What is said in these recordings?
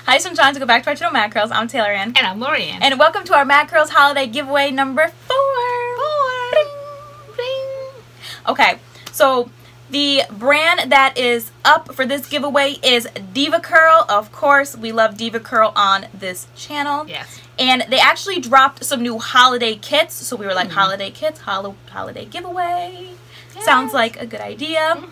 Hi, Sunshine. Go back to our channel, MADCURLS. I'm TaylorAnne. And I'm LoriAnne. And welcome to our MADCURLS holiday giveaway number 4. Okay, so the brand that is up for this giveaway is DEVACURL. Of course, we love DEVACURL on this channel. Yes. And they actually dropped some new holiday kits. So we were like, holiday kits, holiday giveaway. Yeah. Sounds like a good idea.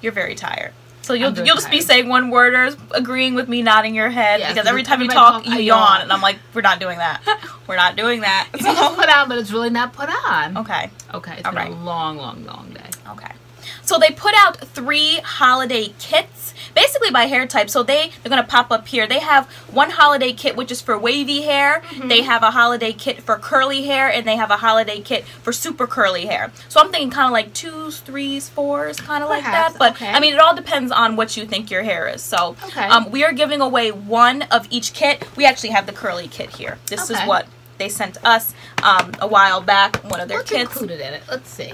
You're very tired. So you'll just be saying one worders, agreeing with me, nodding your head, yes, because every time you talk, you yawn. And I'm like, we're not doing that. We're not doing that. It's put on, but it's really not put on. Okay. Okay. It's been a long, long, long day. Okay. So they put out 3 holiday kits, basically by hair type. So they're going to pop up here. They have one holiday kit, which is for wavy hair. They have a holiday kit for curly hair, and they have a holiday kit for super curly hair. So I'm thinking kind of like 2s, 3s, 4s, kind of like that. But I mean, it all depends on what you think your hair is. So we are giving away one of each kit. We actually have the curly kit here. This is what they sent us a while back. One of their kits. What's included in it? Let's see.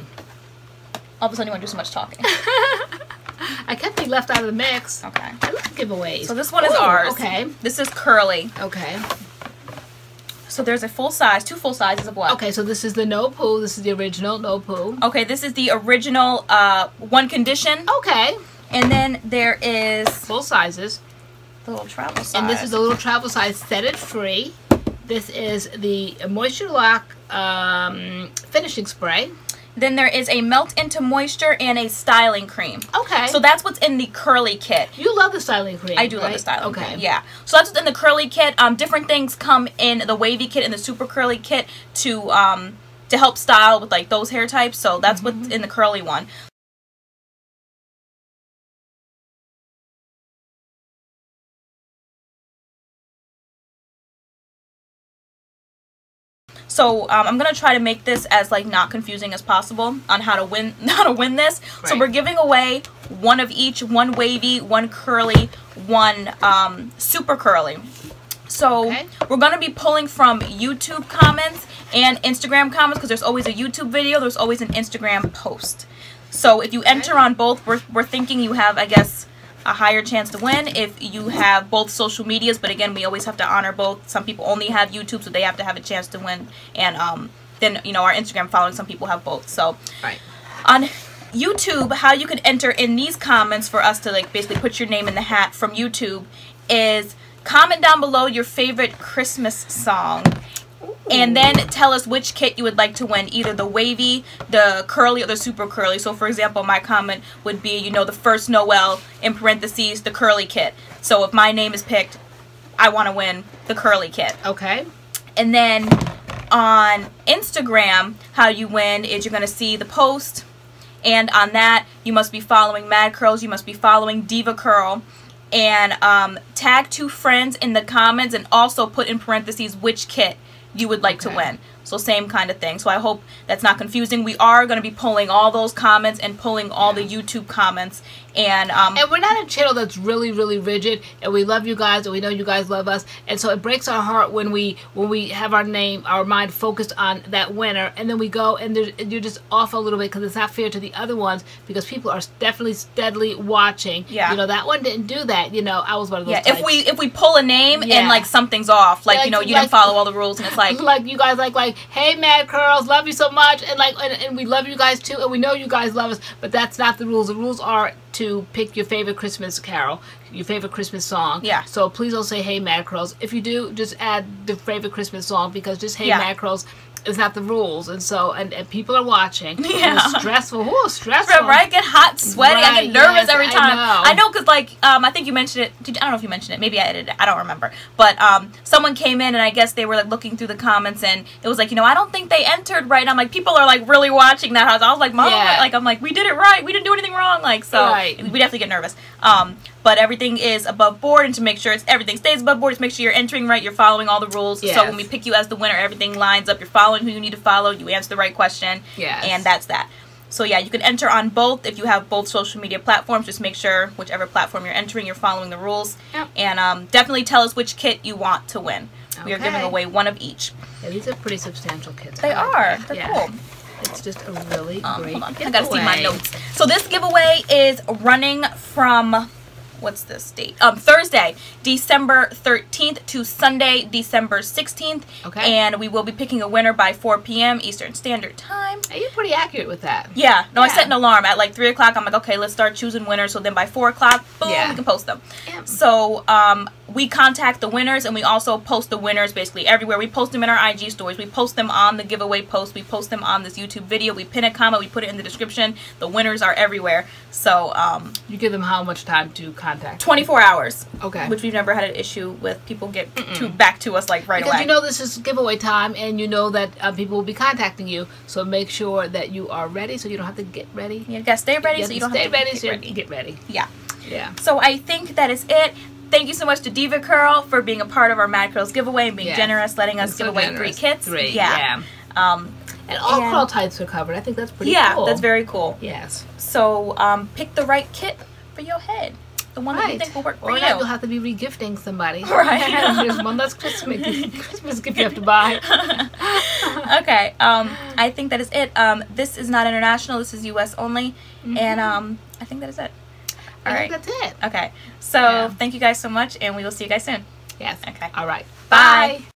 All of a sudden you want to do so much talking. I kept being left out of the mix. Okay. I love giveaways. So this one is ours. Okay. This is curly. Okay. So there's a full size, 2 full sizes of what? Okay, so this is the no poo. This is the original no poo. Okay, this is the original one condition. Okay. And then there is full sizes. The little travel size. And this is the little travel size, set it free. This is the Moisture Lock finishing spray. Then there is a melt into moisture and a styling cream. Okay. So that's what's in the curly kit. You love the styling cream. I do love the styling cream. Yeah. So that's what's in the curly kit. Different things come in the wavy kit and the super curly kit to help style with like those hair types. So that's what's in the curly one. So I'm gonna try to make this as like not confusing as possible on how to win this. Right. So we're giving away one of each, one wavy, one curly, one super curly. So we're gonna be pulling from YouTube comments and Instagram comments because there's always a YouTube video, there's always an Instagram post. So if you enter on both, we're thinking you have, I guess, a higher chance to win if you have both social medias, but again, we always have to honor both. Some people only have YouTube, so they have to have a chance to win, and then, you know, our Instagram following, some people have both. So on YouTube, how you can enter in these comments for us to like basically put your name in the hat from YouTube is comment down below your favorite Christmas song. And then tell us which kit you would like to win, either the wavy, the curly, or the super curly. So, for example, my comment would be, you know, the first Noel, in parentheses, the curly kit. So if my name is picked, I want to win the curly kit. Okay. And then on Instagram, how you win is you're going to see the post. And on that, you must be following MADCURLS. You must be following DEVACURL. And tag 2 friends in the comments and also put in parentheses which kit you would like to win. So same kind of thing. So I hope that's not confusing. We are going to be pulling all those comments and pulling all the YouTube comments. And we're not a channel that's really, really rigid. And we love you guys, and we know you guys love us. And so it breaks our heart when we have our name, our mind focused on that winner, and then we go and you're just off a little bit because it's not fair to the other ones because people are definitely steadily watching. Yeah. You know, that one didn't do that. You know, I was one of those. Yeah. Types. If we pull a name and like something's off, like you know, you didn't follow all the rules, and it's like you guys like. Hey MADCURLS, love you so much, and like and we love you guys too, and we know you guys love us, but that's not the rules. The rules are to pick your favorite Christmas carol, your favorite Christmas song. Yeah. So please don't say hey MADCURLS. If you do, just add the favorite Christmas song because just hey MADCURLS is not the rules, and so and people are watching. Yeah. It's stressful. Ooh, stressful. Right? I get hot, sweaty. Right, I get nervous every time. I know because like I think you mentioned it. I don't know if you mentioned it. Maybe I edited it. I don't remember. But someone came in and I guess they were like looking through the comments and it was like, you know, I don't think they entered right. And I'm like, people are like really watching that house. I was like, Mom, like I'm like, we did it right. We didn't do anything wrong. Like so, we definitely get nervous. But everything is above board, and to make sure everything stays above board, just make sure you're entering right, you're following all the rules. Yes. So when we pick you as the winner, everything lines up. You're following who you need to follow. You answer the right question. Yes. And that's that. So yeah, you can enter on both if you have both social media platforms. Just make sure whichever platform you're entering, you're following the rules. Yep. And definitely tell us which kit you want to win. Okay. We are giving away one of each. Yeah, these are pretty substantial kits. They are. They're cool. It's just a really great hold on. I gotta see my notes. So this giveaway is running from what's this date? Thursday, December 13th to Sunday, December 16th. Okay. And we will be picking a winner by 4 p.m. Eastern Standard Time. Hey, you're pretty accurate with that. Yeah. No, I set an alarm at like 3 o'clock. I'm like, okay, let's start choosing winners. So then by 4 o'clock, boom, we can post them. Yeah. So we contact the winners, and we also post the winners basically everywhere. We post them in our IG stories. We post them on the giveaway post. We post them on this YouTube video. We pin a comment. We put it in the description. The winners are everywhere. So you give them how much time to contact? 24 hours. Okay. Which we've never had an issue with people get back to us like right away. Because you know this is giveaway time, and you know that people will be contacting you. So make sure that you are ready, so you don't have to get ready. You gotta stay ready, so you don't have to get ready. Yeah. Yeah. So I think that is it. Thank you so much to DEVACURL for being a part of our Mad Curls giveaway and being generous, letting us give away 3 kits. Yeah. And all curl types are covered. I think that's pretty cool. Yeah, that's very cool. Yes. So pick the right kit for your head. The one that you think will work for you. Or you'll have to be regifting somebody. Right. There's one that's Christmas gift you have to buy. Okay. I think that is it. This is not international. This is U.S. only. And I think that is it. All right. That's it. Okay. So thank you guys so much, and we will see you guys soon. Yes. Okay. All right. Bye.